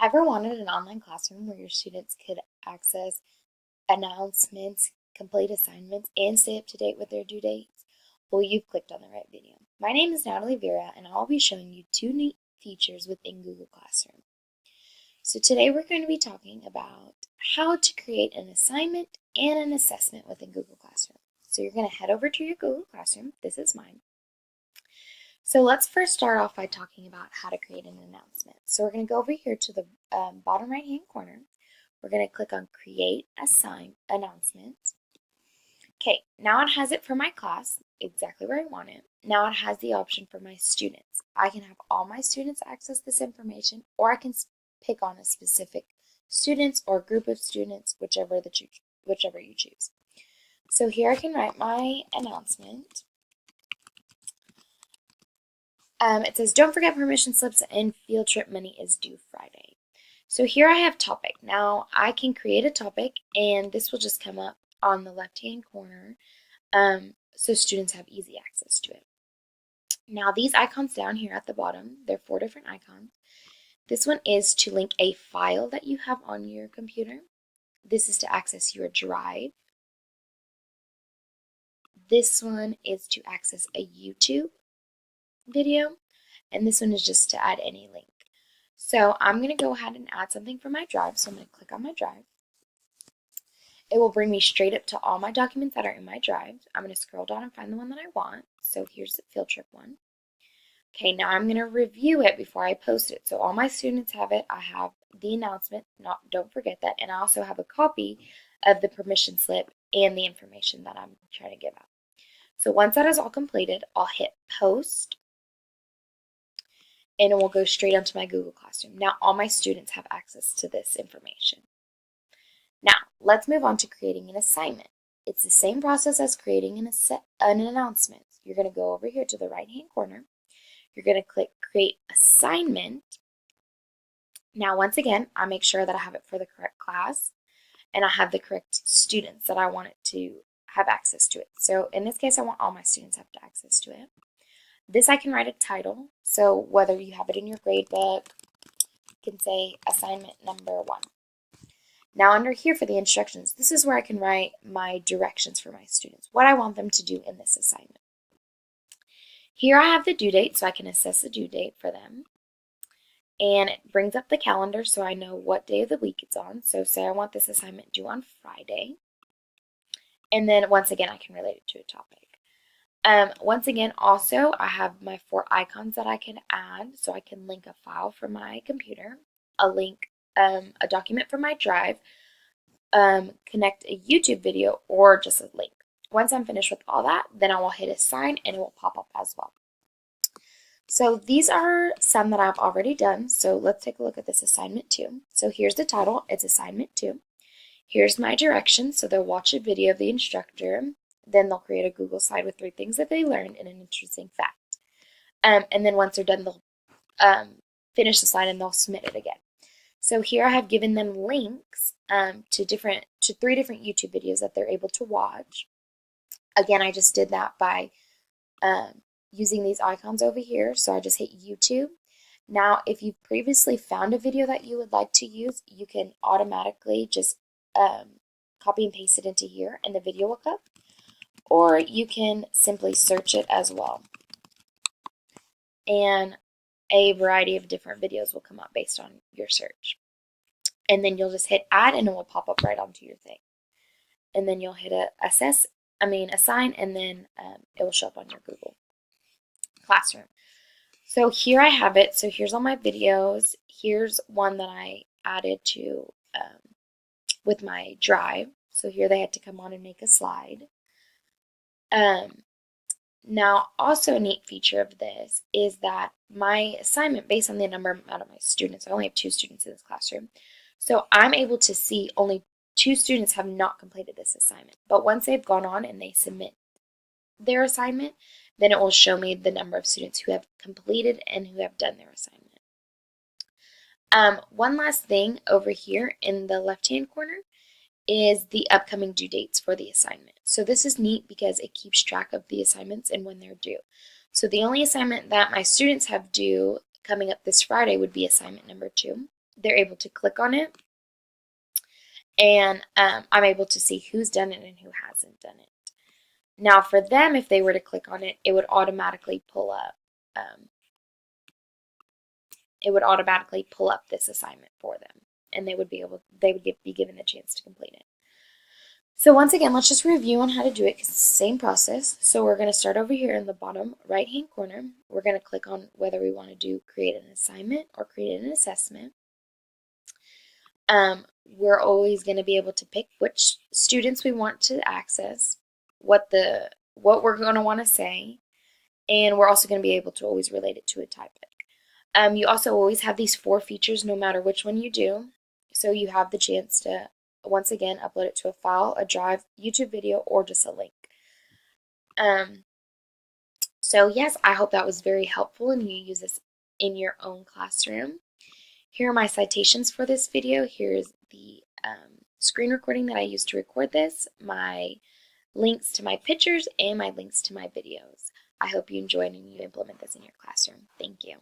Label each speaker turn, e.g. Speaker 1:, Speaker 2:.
Speaker 1: Ever wanted an online classroom where your students could access announcements, complete assignments, and stay up to date with their due dates? Well, you've clicked on the right video. My name is Natalie Vera, and I'll be showing you two neat features within Google Classroom. So today we're going to be talking about how to create an assignment and an assessment within Google Classroom. So you're going to head over to your Google Classroom. This is mine. So let's first start off by talking about how to create an announcement. So we're going to go over here to the bottom right hand corner. We're going to click on Create Assign Announcements. Okay, now it has it for my class, exactly where I want it. Now it has the option for my students. I can have all my students access this information, or I can pick on a specific students or group of students, whichever you choose. So here I can write my announcement. It says, don't forget permission slips and field trip money is due Friday. So here I have topic. Now I can create a topic and this will just come up on the left-hand corner so students have easy access to it. Now these icons down here at the bottom, they're 4 different icons. This one is to link a file that you have on your computer. This is to access your drive. This one is to access a YouTube video, and this one is just to add any link. So I'm going to go ahead and add something from my drive. So I'm going to click on my drive. It will bring me straight up to all my documents that are in my drive. I'm going to scroll down and find the one that I want. So here's the field trip one. Okay, now I'm going to review it before I post it. So all my students have it. I have the announcement, don't forget that, and I also have a copy of the permission slip and the information that I'm trying to give out. So once that is all completed, I'll hit post, and it will go straight onto my Google Classroom. Now all my students have access to this information. Now let's move on to creating an assignment. It's the same process as creating an announcement. You're going to go over here to the right hand corner. You're going to click create assignment. Now once again, I make sure that I have it for the correct class and I have the correct students that I want it to have access to it. So in this case, I want all my students to have access to it. This I can write a title. So whether you have it in your grade book, you can say assignment number 1. Now under here for the instructions, this is where I can write my directions for my students, what I want them to do in this assignment. Here I have the due date, so I can assess the due date for them. And it brings up the calendar so I know what day of the week it's on. So say I want this assignment due on Friday. And then once again, I can relate it to a topic. Once again, also, I have my 4 icons that I can add. So I can link a file from my computer, a document from my drive, connect a YouTube video, or just a link. Once I'm finished with all that, then I will hit assign and it will pop up as well. So these are some that I've already done. So let's take a look at this assignment 2. So here's the title, it's assignment 2. Here's my directions. So they'll watch a video of the instructor. Then they'll create a Google slide with 3 things that they learned and an interesting fact. And then once they're done, they'll finish the slide and they'll submit it again. So here I have given them links to 3 different YouTube videos that they're able to watch. Again, I just did that by using these icons over here. So I just hit YouTube. Now, if you've previously found a video that you would like to use, you can automatically just copy and paste it into here and the video will come. Or you can simply search it as well. And a variety of different videos will come up based on your search. And then you'll just hit add and it will pop up right onto your thing. And then you'll hit assign, and then it will show up on your Google Classroom. So here I have it. So here's all my videos. Here's one that I added to with my drive. So here they had to come on and make a slide. Now, also a neat feature of this is that my assignment, based on the number out of my students, I only have 2 students in this classroom, so I'm able to see only 2 students have not completed this assignment. But once they've gone on and they submit their assignment, then it will show me the number of students who have completed and who have done their assignment. One last thing over here in the left-hand corner is the upcoming due dates for the assignment. So this is neat because it keeps track of the assignments and when they're due. So the only assignment that my students have due coming up this Friday would be assignment number 2. they're able to click on it, and I'm able to see who's done it and who hasn't done it. Now for them, if they were to click on it, it would automatically pull up this assignment for them, and they would be given the chance to complete it. So once again, let's just review on how to do it, because it's the same process. So we're going to start over here in the bottom right hand corner. We're going to click on whether we want to create an assignment or create an assessment. We're always going to be able to pick which students we want to access, what we're going to want to say, and we're also going to be able to always relate it to a topic. You also always have these 4 features no matter which one you do. So you have the chance to, once again, upload it to a file, a drive, YouTube video, or just a link. So yes, I hope that was very helpful and you use this in your own classroom. Here are my citations for this video. Here's the screen recording that I used to record this, my links to my pictures, and my links to my videos. I hope you enjoyed and you implement this in your classroom. Thank you.